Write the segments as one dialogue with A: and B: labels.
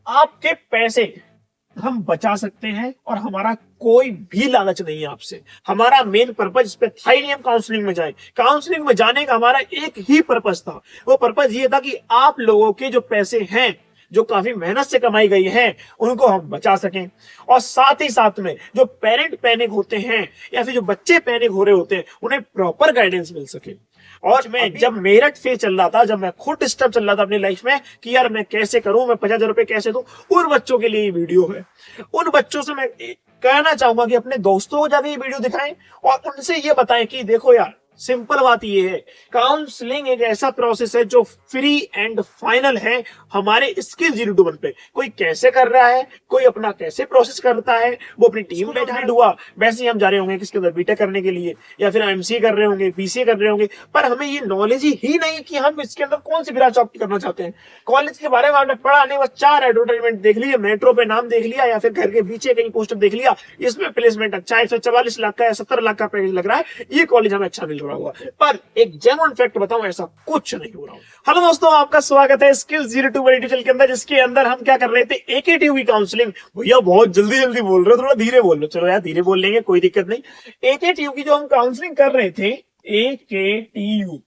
A: आपके पैसे हम बचा सकते हैं और हमारा कोई भी लालच नहीं है आपसे। हमारा मेन पर्पज इस पे था ही नहीं हम काउंसलिंग में जाए। काउंसलिंग में जाने का हमारा एक ही पर्पज था। वो पर्पज ये था कि आप लोगों के जो पैसे हैं, जो काफी मेहनत से कमाई गई है, उनको हम बचा सकें। और साथ ही साथ में जो पेरेंट पैनिक होते हैं या फिर जो बच्चे पैनिक हो रहे होते हैं, उन्हें प्रॉपर गाइडेंस मिल सके। और मैं जब मेरठ फेज चल रहा था, जब मैं खुद डिस्टर्ब चल रहा था अपनी लाइफ में कि यार मैं कैसे करूं, मैं 50,000 रुपए कैसे दूं, उन बच्चों के लिए ये वीडियो है। उन बच्चों से मैं कहना चाहूंगा कि अपने दोस्तों को जाके ये वीडियो दिखाएं और उनसे ये बताएं कि देखो यार, सिंपल बात ये है, काउंसलिंग एक ऐसा प्रोसेस है जो फ्री एंड फाइनल है हमारे स्किल 0 to 1 पे। कोई कैसे कर रहा है, कोई अपना कैसे प्रोसेस करता है, वो अपनी टीम में ज्वाइन हुआ, वैसे ही हम जा रहे होंगे किसके अंदर बीटेक करने के लिए, या फिर एमसीए कर रहे होंगे, बीसीए कर रहे होंगे, पर हमें ये नॉलेज ही नहीं कि हम इसके अंदर कौन सी ब्रांच ऑप्ट करना चाहते हैं। कॉलेज के बारे में आपने पढ़ा नहीं, बस 4 एडवर्टाइजमेंट देख लिया, मेट्रो पे नाम देख लिया, या फिर घर के पीछे कहीं पोस्टर देख लिया, इसमें प्लेसमेंट अच्छा है, 144 लाख का है, 70 लाख का पैकेज लग रहा है, ये कॉलेज हमें अच्छा मिल रहा हुआ। पर एक जेन्युइन फैक्ट बताऊं, ऐसा कुछ नहीं हो रहा। हेलो दोस्तों, आपका स्वागत है स्किल 0 to 1 डिजिटल के अंदर, जिसके अंदर हम क्या कर रहे थे, एकेटीयू की काउंसलिंग। भैया बहुत जल्दी जल्दी बोल रहे हो, थोड़ा धीरे बोल लो। चलो यार, धीरे बोल लेंगे, कोई दिक्कत नहीं। एकेटीयू की जो हम काउंसलिंग कर रहे थे, एकेटीयू,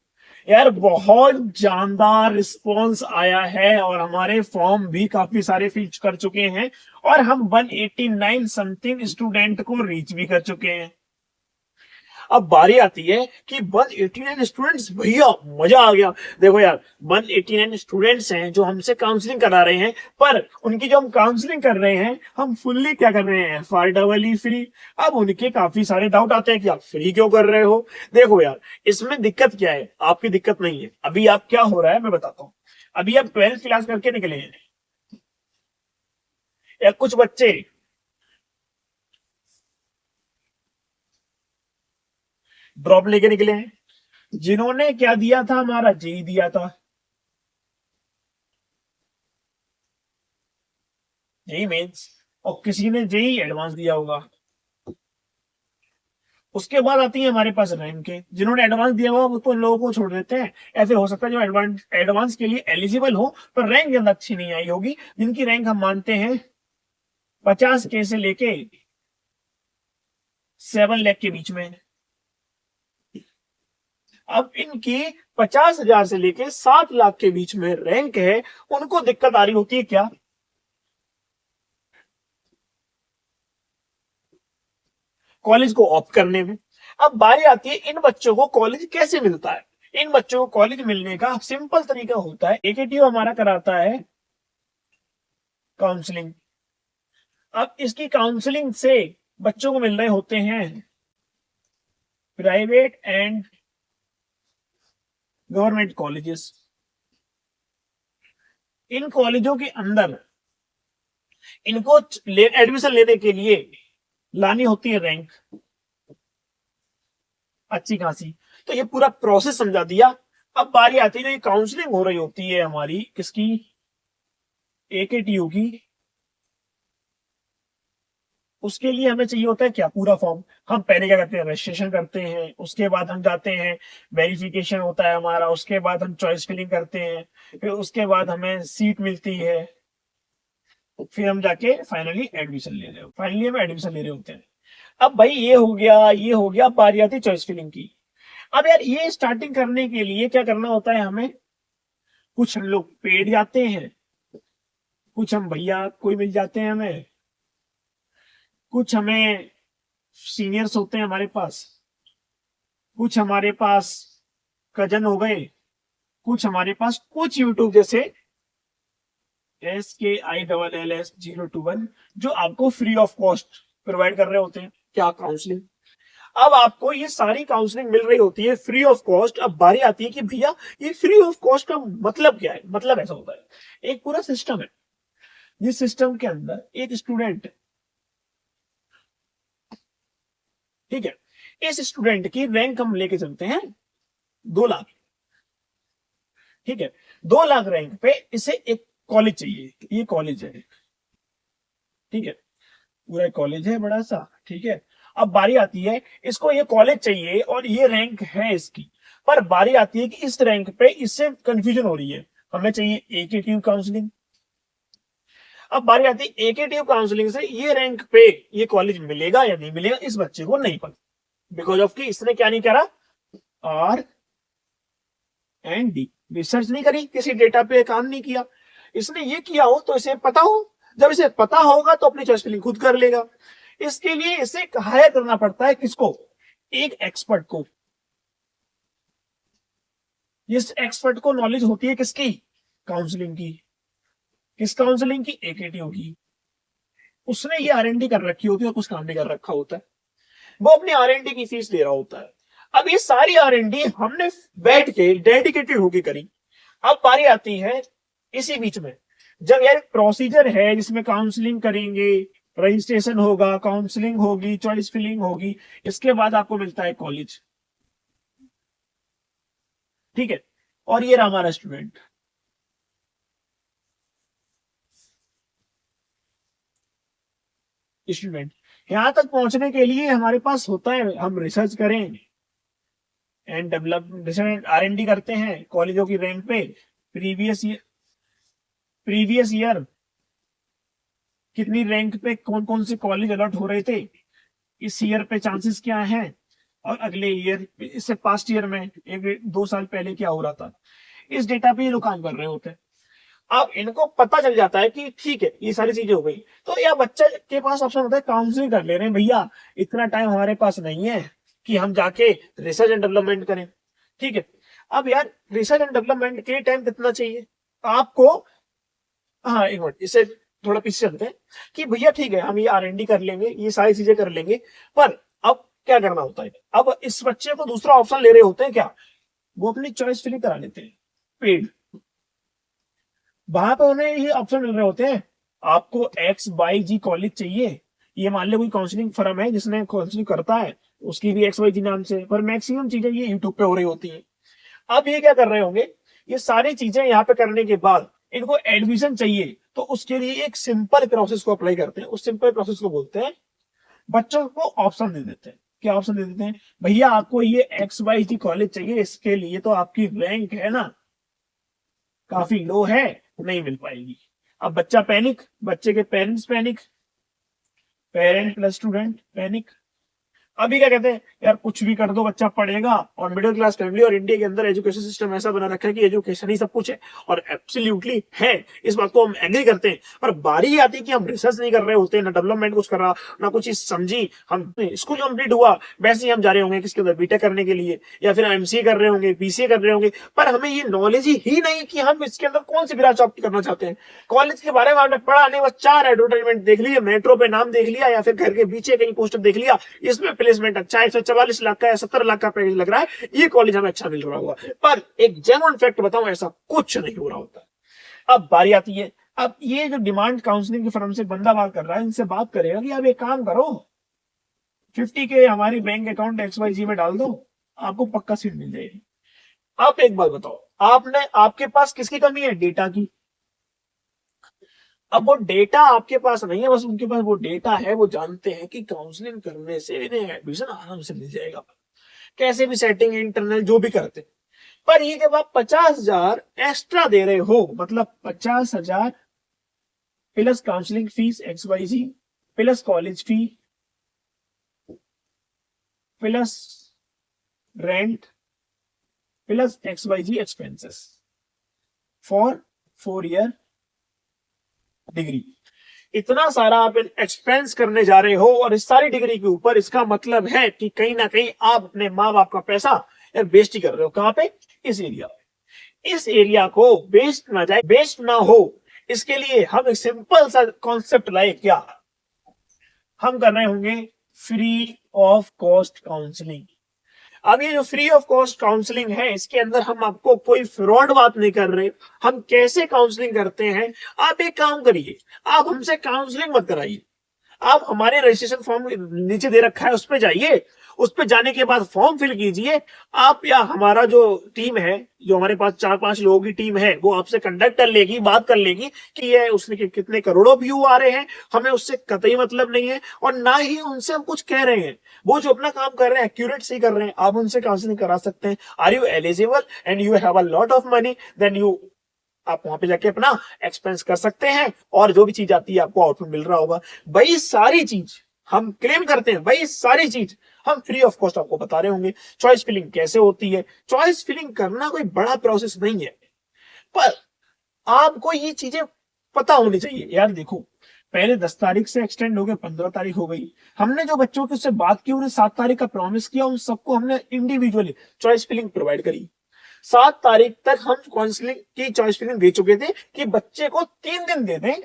A: यार बहुत जानदार रिस्पॉन्स आया है और हमारे फॉर्म भी काफी सारे फिल कर चुके हैं और हम 189 समथिंग स्टूडेंट को रीच भी कर चुके हैं। अब बारी आती है कि 189 स्टूडेंट्स, भैया मजा आ गया। देखो यार, 189 स्टूडेंट्स हैं जो हमसे काउंसलिंग करा रहे हैं, पर उनकी जो हम काउंसलिंग कर रहे हैं, हम फुल्ली क्या कर रहे हैं, FREE फ्री। अब उनके काफी सारे डाउट आते हैं कि आप फ्री क्यों कर रहे हो। देखो यार, इसमें दिक्कत क्या है, आपकी दिक्कत नहीं है। अभी आप क्या हो रहा है मैं बताता हूँ। अभी आप 12th क्लास करके निकले हैं, या कुछ बच्चे ड्रॉप लेके निकले हैं, जिन्होंने क्या दिया था, हमारा जेई दिया था, जेई मेंस, और किसी ने जेई एडवांस दिया होगा। उसके बाद आती है हमारे पास रैंक के, जिन्होंने एडवांस दिया हुआ वो तो उन लोगों को छोड़ देते हैं। ऐसे हो सकता है जो एडवांस के लिए एलिजिबल हो पर रैंक ज्यादा अच्छी नहीं आई होगी, जिनकी रैंक हम मानते हैं 50K से लेके 7 लाख के बीच में। अब इनकी 50,000 से लेके 7 लाख के बीच में रैंक है, उनको दिक्कत आ रही होती है क्या, कॉलेज को ऑप्ट करने में। अब बारी आती है इन बच्चों को कॉलेज कैसे मिलता है। इन बच्चों को कॉलेज मिलने का सिंपल तरीका होता है, एकेटीयू हमारा कराता है काउंसलिंग। अब इसकी काउंसलिंग से बच्चों को मिल रहे होते हैं प्राइवेट एंड गवर्नमेंट कॉलेजेस। इन कॉलेजों के अंदर इनको एडमिशन लेने के लिए लानी होती है रैंक अच्छी खासी। तो ये पूरा प्रोसेस समझा दिया। अब बारी आती है जो ये काउंसलिंग हो रही होती है हमारी, किसकी, एकेटीयू की। उसके लिए हमें चाहिए होता है क्या, पूरा फॉर्म। हम पहले क्या करते हैं, रजिस्ट्रेशन करते हैं, उसके बाद हम जाते हैं, वेरिफिकेशन होता है हमारा, उसके बाद हम चॉइस फिलिंग करते हैं, फिर उसके बाद हमें सीट मिलती है, फिर हम जाके फाइनली एडमिशन ले रहे हो, फाइनली हम एडमिशन ले रहे होते हैं। अब भाई ये हो गया, ये हो गया, बारी आती चॉइस फिलिंग की। अब यार ये स्टार्टिंग करने के लिए क्या करना होता है हमें, कुछ हम लोग पेड जाते हैं, कुछ हम भैया कोई मिल जाते हैं हमें, कुछ हमें सीनियर्स होते हैं हमारे पास, कुछ हमारे पास कजन हो गए, कुछ हमारे पास कुछ यूट्यूब जैसे SKILLS 0 to 1 जो आपको फ्री ऑफ कॉस्ट प्रोवाइड कर रहे होते हैं क्या, काउंसलिंग। अब आपको ये सारी काउंसलिंग मिल रही होती है फ्री ऑफ कॉस्ट। अब बारी आती है कि भैया ये फ्री ऑफ कॉस्ट का मतलब क्या है। मतलब ऐसा होता है, एक पूरा सिस्टम है, जिस सिस्टम के अंदर एक स्टूडेंट, ठीक है, इस स्टूडेंट की रैंक हम लेके चलते हैं 2 लाख, ठीक है, 2 लाख रैंक पे इसे एक कॉलेज चाहिए, ये कॉलेज है, ठीक है, पूरा कॉलेज है बड़ा सा, ठीक है। अब बारी आती है, इसको ये कॉलेज चाहिए और ये रैंक है इसकी, पर बारी आती है कि इस रैंक पे इससे कंफ्यूजन हो रही है, हमें चाहिए एकेटीयू काउंसलिंग। अब बारी आती है एकेटिव काउंसलिंग से ये रैंक पे ये कॉलेज मिलेगा या नहीं मिलेगा, इस बच्चे को नहीं पता, बिकॉज ऑफ कि इसने क्या नहीं करा, आर एंड डी, रिसर्च नहीं करी, किसी डेटा पे काम नहीं किया। इसने ये किया हो तो इसे पता हो, जब इसे पता होगा तो अपनी चॉइस फिलिंग खुद कर लेगा। इसके लिए इसे हायर करना पड़ता है किसको, एक एक्सपर्ट को। इस एक्सपर्ट को नॉलेज होती है किसकी, काउंसलिंग की। किस काउंसलिंग की, एकेटीओ की। उसने ये आरएनडी कर रखी होती है और कुछ काम नहीं कर रखा होता है, वो अपनी आरएनडी की फीस ले रहा होता है। अब ये सारी आरएनडी हमने बैठ के डेडिकेटेड होके करी। अब बारी आती है इसी बीच में, जब यार प्रोसीजर है जिसमें काउंसलिंग करेंगे, रजिस्ट्रेशन होगा, काउंसलिंग होगी, चॉइस फिलिंग होगी, इसके बाद आपको मिलता है कॉलेज, ठीक है। और ये रहा हमारा स्टूडेंट। स्टूडेंट यहां तक पहुंचने के लिए हमारे पास होता है, हम रिसर्च करें एंड डेवलप, आरएनडी करते हैं कॉलेजों की रैंक पे, प्रीवियस ईयर कितनी रैंक पे कौन कौन से कॉलेज अलॉट हो रहे थे, इस ईयर पे चांसेस क्या हैं, और अगले ईयर, इससे पास्ट ईयर में 1-2 साल पहले क्या हो रहा था, इस डेटा पे ये लोग काम कर रहे होते हैं। अब इनको पता चल जाता है कि ठीक है ये सारी चीजें हो गई, तो यह बच्चे के पास ऑप्शन होता है काउंसलिंग कर ले रहे हैं, भैया इतना टाइम हमारे पास नहीं है कि हम जाके रिसर्च एंड डेवलपमेंट करें, ठीक है। अब यार रिसर्च एंड डेवलपमेंट के लिए टाइम कितना चाहिए आपको, हाँ एक मिनट इसे थोड़ा पीछे चलते हैं कि भैया ठीक है हम ये आरएनडी कर लेंगे, ये सारी चीजें कर लेंगे, पर अब क्या करना होता है, अब इस बच्चे को दूसरा ऑप्शन ले रहे होते हैं क्या, वो अपनी चॉइस फिलिंग करा लेते हैं पेड। वहां पे उन्हें ये ऑप्शन मिल रहे होते हैं, आपको XYG कॉलेज चाहिए, ये मान लो कोई काउंसलिंग फर्म है जिसने काउंसलिंग करता है, उसकी भी XYG नाम से, पर मैक्सिमम चीजें ये यूट्यूब पे हो रही होती है। अब ये क्या कर रहे होंगे, ये सारी चीजें यहाँ पे करने के बाद इनको एडमिशन चाहिए, तो उसके लिए एक सिंपल प्रोसेस को अप्लाई करते हैं, उस सिंपल प्रोसेस को बोलते हैं, बच्चों को ऑप्शन दे देते हैं। क्या ऑप्शन दे देते हैं, भैया आपको ये XYG कॉलेज चाहिए, इसके लिए तो आपकी रैंक है ना काफी लो है, नहीं मिल पाएगी। अब बच्चा पैनिक, बच्चे के parents panic, parent plus student panic. अभी क्या कहते हैं, यार कुछ भी कर दो बच्चा पढ़ेगा, और मिडिल क्लास फैमिली और इंडिया के अंदर एजुकेशन सिस्टम ऐसा बना रखा है कि एजुकेशन ही सब कुछ है, और एब्सोल्युटली है, इस बात को हम एग्री करते हैं। पर बारी आती है कि हम रिसर्च नहीं कर रहे होते, ना डेवलपमेंट कुछ कर रहा, ना कुछ चीज समझी, हम स्कूल कंप्लीट हुआ वैसे ही हम जा रहे होंगे किसके अंदर, बीटेक करने के लिए, या फिर एमसीए कर रहे होंगे, बीसीए कर रहे होंगे, पर हमें ये नॉलेज ही नहीं कि हम इसके अंदर कौन सी ब्रांच ऑप्ट करना चाहते हैं। कॉलेज के बारे में आपने पढ़ा नहीं, बस 4 एडवर्टाइजमेंट देख लिया, मेट्रो पे नाम देख लिया, या फिर घर के पीछे कहीं पोस्टर देख लिया, इसमें प्लेसमेंट अच्छा है, 44 लाख का है, 70 लाख का पैकेज लग रहा है, ये कॉलेज हमें अच्छा मिल रहा होगा, पर एक जेन्युइन फैक्ट बताऊं, ऐसा कुछ नहीं हो रहा होता। अब बारी आती है, अब ये जो डिमांड काउंसलिंग की फर्म से बंदा बात कर रहा है, इनसे बात करेगा कि आप एक काम करो, 50K हमारी बैंक अकाउंट XYZ में डाल दो, आपको पक्का सीट मिल जाएगी। आप एक बात बताओ, आपके पास किसकी कमी है, डेटा की। अब वो डेटा आपके पास नहीं है, बस उनके पास वो डेटा है, वो जानते हैं कि काउंसलिंग करने से इन्हें एडमिशन आराम से मिल जाएगा, कैसे भी सेटिंग इंटरनल जो भी करते। पर ये जब आप 50,000 एक्स्ट्रा दे रहे हो, मतलब 50,000 plus counselling fees XYZ plus college fee plus rent plus XYZ expenses for 4 year degree, इतना सारा आप एक्सपेंस करने जा रहे हो, और इस सारी डिग्री के ऊपर, इसका मतलब है कि कहीं ना कहीं आप अपने माँ बाप का पैसा यार वेस्ट ही कर रहे हो। कहां पे, इस एरिया पे। इस एरिया को वेस्ट ना जाए, वेस्ट ना हो, इसके लिए हम एक सिंपल सा कॉन्सेप्ट लाए, क्या हम कर रहे होंगे, फ्री ऑफ कॉस्ट काउंसलिंग। अब ये जो फ्री ऑफ कॉस्ट काउंसलिंग है, इसके अंदर हम आपको कोई फ्रॉड बात नहीं कर रहे, हम कैसे काउंसलिंग करते हैं। आप एक काम करिए, आप हमसे काउंसलिंग मत कराइए, आप हमारे रजिस्ट्रेशन फॉर्म नीचे दे रखा है उस पर जाइए, उस पर जाने के बाद फॉर्म फिल कीजिए, आप या हमारा जो टीम है, जो हमारे पास 4-5 लोगों की टीम है, वो आपसे कंडक्ट कर लेगी, बात कर लेगी कि ये उसने कितने करोड़ों व्यू आ रहे हैं, हमें उससे कतई मतलब नहीं है, और ना ही उनसे हम कुछ कह रहे हैं, वो जो अपना काम कर रहे हैं एक्यूरेट सही कर रहे हैं, आप उनसे काउंसलिंग करा सकते हैं। Are you eligible and you have a lot of money, then you आप वहां पे जाके अपना एक्सपेंस कर सकते हैं और जो भी चीज आती है आपको आउटपुट मिल रहा होगा। वही सारी चीज हम क्लेम करते हैं, वही सारी चीज हम फ्री ऑफ कॉस्ट आपको बता रहे होंगे। चॉइस फिलिंग कैसे होती है, चॉइस फिलिंग करना कोई बड़ा प्रोसेस नहीं है, पर आपको ये चीजें पता होनी चाहिए। यार देखो, पहले 10 तारीख से एक्सटेंड हो गए, 15 तारीख हो गई। हमने जो बच्चों की उससे बात की, उन्हें 7 तारीख का प्रॉमिस किया, उन सबको हमने इंडिविजुअली चॉइस फिलिंग प्रोवाइड करी। 7 तारीख तक हम काउंसलिंग की चॉइस फिलिंग दे चुके थे कि बच्चे को 3 दिन दे दें,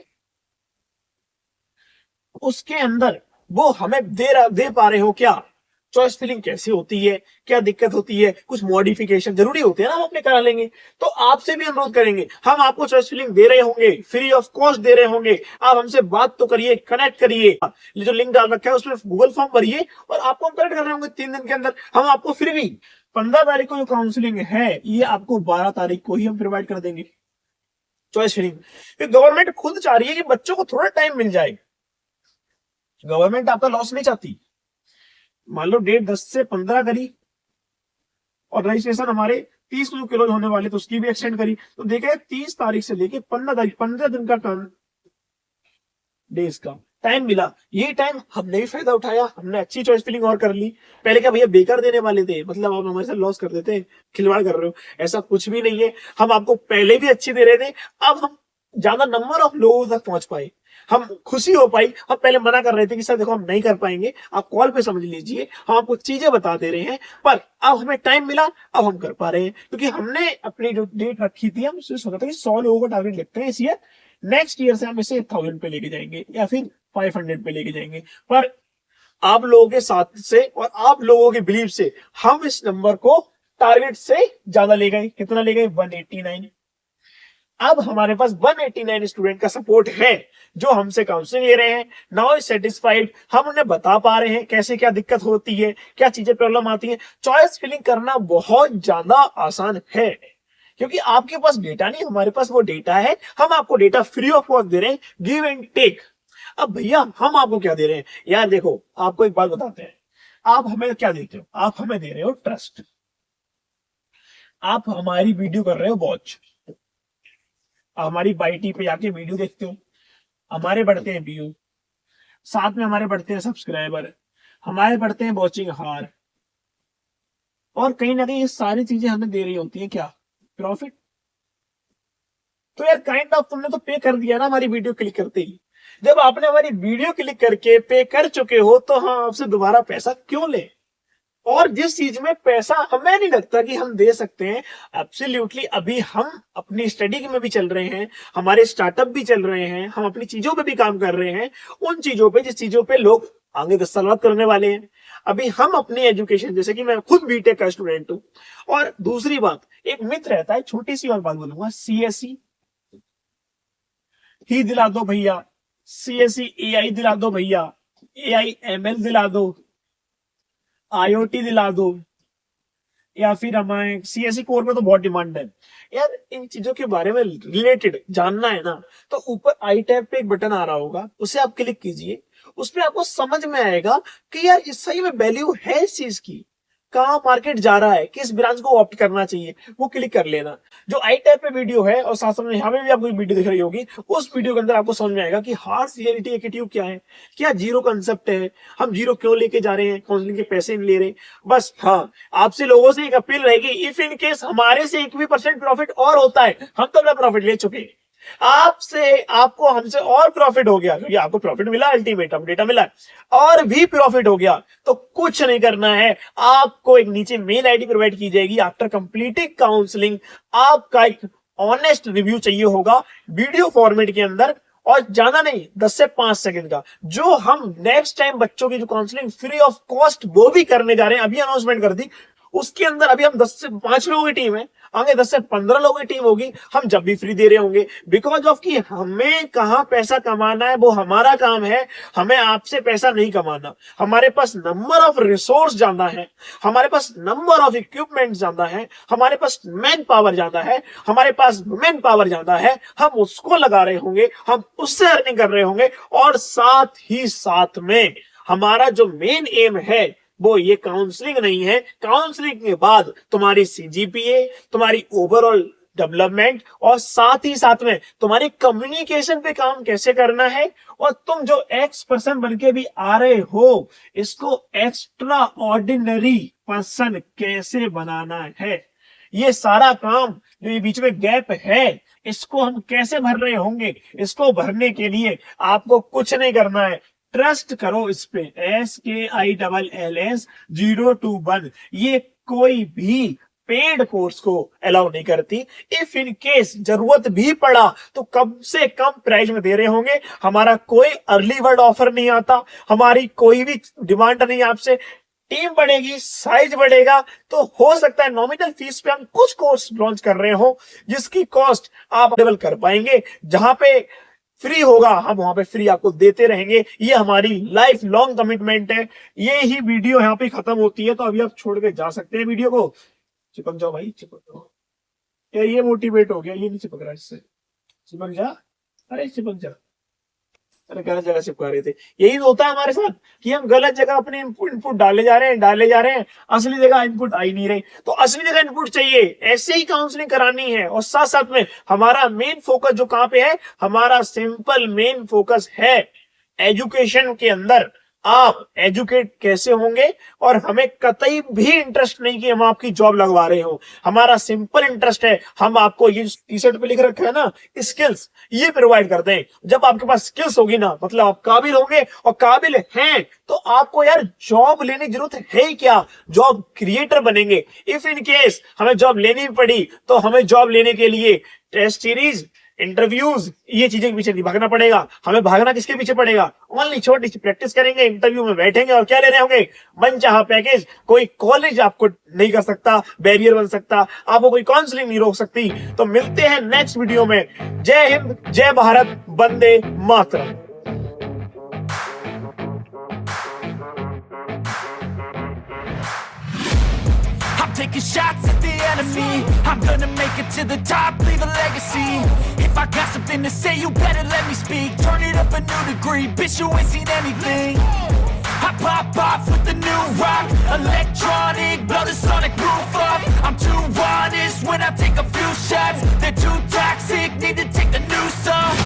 A: उसके अंदर वो हमें दे पा रहे हो क्या, चॉइस फिलिंग कैसे होती है, क्या दिक्कत होती है, कुछ मॉडिफिकेशन जरूरी होते हैं ना, हम अपने करा लेंगे। तो आपसे भी अनुरोध करेंगे, हम आपको चॉइस फिलिंग दे रहे होंगे, फ्री ऑफ कॉस्ट दे रहे होंगे, आप हमसे बात तो करिए, कनेक्ट करिए। ये जो लिंक डाल रखा है उसमें गूगल फॉर्म भरिए और आपको हम कनेक्ट कर रहे होंगे 3 दिन के अंदर। हम आपको फिर भी 15 तारीख को जो काउंसलिंग है ये आपको 12 तारीख को ही हम प्रोवाइड कर देंगे चॉइस फिलिंग। गवर्नमेंट खुद चाह रही है कि बच्चों को थोड़ा टाइम मिल जाए, गवर्नमेंट आपका लॉस नहीं चाहती। मान लो डेट 10 से 15 करी और रजिस्ट्रेशन हमारे 30 को क्लोज होने वाले तो उसकी भी एक्सटेंड करी, तो देखे 30 तारीख से लेके 15 तारीख, 15 दिन का टर्म डेज का टाइम मिला। ये टाइम हमने भी फायदा उठाया, हमने अच्छी चॉइस फिलिंग और कर ली। पहले क्या भैया बेकार देने वाले थे, मतलब आप हमारे साथ लॉस कर देते, खिलवाड़ कर रहे हो, ऐसा कुछ भी नहीं है। हम आपको पहले भी अच्छी दे रहे थे, अब हम ज्यादा नंबर ऑफ लोगों तक पहुंच पाए, हम खुशी हो पाई। हम पहले मना कर रहे थे कि सर देखो हम नहीं कर पाएंगे, आप कॉल पे समझ लीजिए, हम आपको चीजें बता दे रहे हैं, पर अब हमें टाइम मिला, अब हम कर पा रहे हैं, क्योंकि हमने अपनी जो डेट रखी थी हम सोचा था कि 100 लोगों का टारगेट लेते हैं इस ईयर, नेक्स्ट ईयर से हम इसे 1000 पे लेके जाएंगे या फिर 500 पे लेके जाएंगे। पर आप लोगों के साथ से और आप लोगों के बिलीव से हम इस नंबर को टारगेट से ज्यादा ले गए। कितना ले गए? 189। अब हमारे पास 189 स्टूडेंट का सपोर्ट है जो हमसे काउंसलिंग ले रहे हैं। नाउ इज सेटिस्फाइड, हम उन्हें बता पा रहे हैं कैसे क्या दिक्कत होती है, क्या चीजें प्रॉब्लम आती है। चॉइस फिलिंग करना बहुत ज्यादा आसान है, क्योंकि आपके पास डेटा नहीं, हमारे पास वो डेटा है। हम आपको डेटा फ्री ऑफ कॉस्ट दे रहे हैं, गिव एंड टेक। अब भैया हम आपको क्या दे रहे हैं? यार देखो, आपको एक बात बताते हैं, आप हमें क्या देते हो? आप हमें दे रहे हो ट्रस्ट। आप हमारी वीडियो कर रहे हो वॉच, हमारी बाईटी पे जाके वीडियो देखते हो, हमारे बढ़ते हैं व्यू, साथ में हमारे बढ़ते हैं सब्सक्राइबर, हमारे बढ़ते हैं वॉचिंग हार, और कहीं ना कहीं ये सारी चीजें हमें दे रही होती है क्या? प्रॉफिट। तो यार काइंड ऑफ तुमने तो पे कर दिया ना हमारी वीडियो क्लिक करते ही। जब आपने हमारी वीडियो क्लिक करके पे कर चुके हो तो हम आपसे दोबारा पैसा क्यों लें? और जिस चीज में पैसा हमें नहीं लगता कि हम दे सकते हैं, एब्सोल्युटली अभी हम अपनी स्टडी में भी चल रहे हैं, हमारे स्टार्टअप भी चल रहे हैं, हम अपनी चीजों पे भी काम कर रहे हैं, उन चीजों पे जिस चीजों पे लोग आगे 10 साल बाद करने वाले हैं। अभी हम अपनी एजुकेशन, जैसे कि मैं खुद बीटेक का स्टूडेंट हूं, और दूसरी बात, एक मिथ रहता है, छोटी सी और बात बोलूंगा, सीएससी ही दिला दो भैया, सीएससी एआई दिला दो भैया, एआई एमएल दिला दो, आईओटी दिला दो, या फिर हमारे सीएससी कोर में तो बहुत डिमांड है। यार इन चीजों के बारे में रिलेटेड जानना है ना, तो ऊपर आई टैब पे एक बटन आ रहा होगा, उसे आप क्लिक कीजिए, उसमें आपको समझ में आएगा कि यार इस सही में वैल्यू है इस चीज की, कहाँ मार्केट जा रहा है, किस ब्रांच को ऑप्ट करना चाहिए, वो क्लिक कर लेना। जो आई टैब पे वीडियो है और साथ में यहाँ पे भी आपको वीडियो दिख रही होगी, उस वीडियो के अंदर आपको समझ में आएगा कि हार्ड रियलिटी एक्टिव क्या है, क्या जीरो कंसेप्ट है, हम जीरो क्यों लेके जा रहे हैं, काउंसलिंग के पैसे नहीं ले रहे। बस हाँ, आपसे लोगों से एक अपील रहेगी, इफ इन केस हमारे से 1 भी % प्रॉफिट और होता है, हम तो अपना प्रॉफिट ले चुके हैं, आपसे आपको हमसे और प्रॉफिट हो गया, क्योंकि आपको प्रॉफिट मिला, अल्टीमेट हम डेटा मिला, और भी प्रॉफिट हो गया, तो कुछ नहीं करना है, आपको एक नीचे मेल आईडी प्रोवाइड की जाएगी। आफ्टर कंप्लीटिंग काउंसलिंग आपका एक ऑनेस्ट रिव्यू चाहिए होगा वीडियो फॉर्मेट के अंदर, और ज्यादा नहीं, 10 से 5 सेकंड का, जो हम नेक्स्ट टाइम बच्चों की जो काउंसलिंग फ्री ऑफ कॉस्ट वो भी करने जा रहे हैं, अभी अनाउंसमेंट कर दी, उसके अंदर अभी हम 10 से 5 लोगों की टीम है, आगे 10 से 15 लोगों की टीम होगी, हम जब भी फ्री दे रहे होंगे, बिकॉज ऑफ कि हमें कहां पैसा कमाना है वो हमारा काम है, हमें आपसे पैसा नहीं कमाना। हमारे पास नंबर ऑफ रिसोर्स ज्यादा है, हमारे पास नंबर ऑफ इक्विपमेंट ज्यादा है, हमारे पास मैन पावर ज्यादा है, हमारे पास वुमेन पावर ज्यादा है, हम उसको लगा रहे होंगे, हम उससे अर्निंग कर रहे होंगे, और साथ ही साथ में हमारा जो मेन एम है वो ये काउंसलिंग नहीं है। काउंसलिंग के बाद तुम्हारी सीजीपीए, तुम्हारी ओवरऑल डेवलपमेंट और साथ ही साथ में तुम्हारी कम्युनिकेशन पे काम कैसे करना है, और तुम जो एक्स पर्सन बन के भी आ रहे हो इसको एक्स्ट्रा ऑर्डिनरी पर्सन कैसे बनाना है। ये सारा काम जो ये बीच में गैप है इसको हम कैसे भर रहे होंगे, इसको भरने के लिए आपको कुछ नहीं करना है, ट्रस्ट करो इस पे। SKILLS021 ये कोई भी पेड कोर्स को अलाउ नहीं करती। इफ इन केस जरूरत भी पड़ा तो कम से कम प्राइस में दे रहे होंगे। हमारा कोई अर्ली बर्ड ऑफर नहीं आता, हमारी कोई भी डिमांड नहीं आपसे। टीम बढ़ेगी, साइज बढ़ेगा, तो हो सकता है नॉमिनल फीस पे हम कुछ कोर्स लॉन्च कर रहे हो जिसकी कॉस्ट आप अवेलेबल कर पाएंगे। जहां पे फ्री होगा हम वहां पे फ्री आपको देते रहेंगे। ये हमारी लाइफ लॉन्ग कमिटमेंट है। ये ही वीडियो यहाँ पे खत्म होती है, तो अभी आप छोड़ के जा सकते हैं वीडियो को। चिपक जाओ भाई, चिपक जाओ यार, ये मोटिवेट हो गया, ये नहीं चिपक रहा इससे। चिपक जा, अरे चिपक जा। अरे गलत जगह चिपका रहे थे। यही होता है हमारे साथ कि हम गलत जगह अपने इनपुट डाले जा रहे हैं, असली जगह इनपुट आ ही नहीं रही। तो असली जगह इनपुट चाहिए, ऐसे ही काउंसलिंग करानी है। और साथ साथ में हमारा मेन फोकस जो कहां पे है, हमारा सिंपल मेन फोकस है एजुकेशन के अंदर आप एजुकेट कैसे होंगे। और हमें कतई भी इंटरेस्ट नहीं कि हम आपकी जॉब लगवा रहे हो, हमारा सिंपल इंटरेस्ट है हम आपको ये टी शर्ट पे लिख रखा है ना स्किल्स, ये प्रोवाइड करते हैं। जब आपके पास स्किल्स होगी ना, मतलब आप काबिल होंगे, और काबिल हैं तो आपको यार जॉब लेने की जरूरत है ही क्या, जॉब क्रिएटर बनेंगे। इफ इन केस हमें जॉब लेनी पड़ी तो हमें जॉब लेने के लिए टेस्ट सीरीज, इंटरव्यूज, ये चीजें के पीछे नहीं भागना पड़ेगा। हमें भागना किसके पीछे पड़ेगा, ओनली छोटी सी प्रैक्टिस करेंगे, इंटरव्यू में बैठेंगे और क्या ले रहे होंगे, मनचाहा पैकेज। कोई कॉलेज आपको नहीं कर सकता, बैरियर बन सकता, आपको कोई काउंसलिंग नहीं रोक सकती। तो मिलते हैं नेक्स्ट वीडियो में। जय हिंद, जय Bharat, Vande Mataram.
B: Taking shots at the enemy, I'm gonna make it to the top, leave a legacy. If I got something to say, you better let me speak. Turn it up a new degree, bitch, you ain't seen anything. I pop off with the new rock, electronic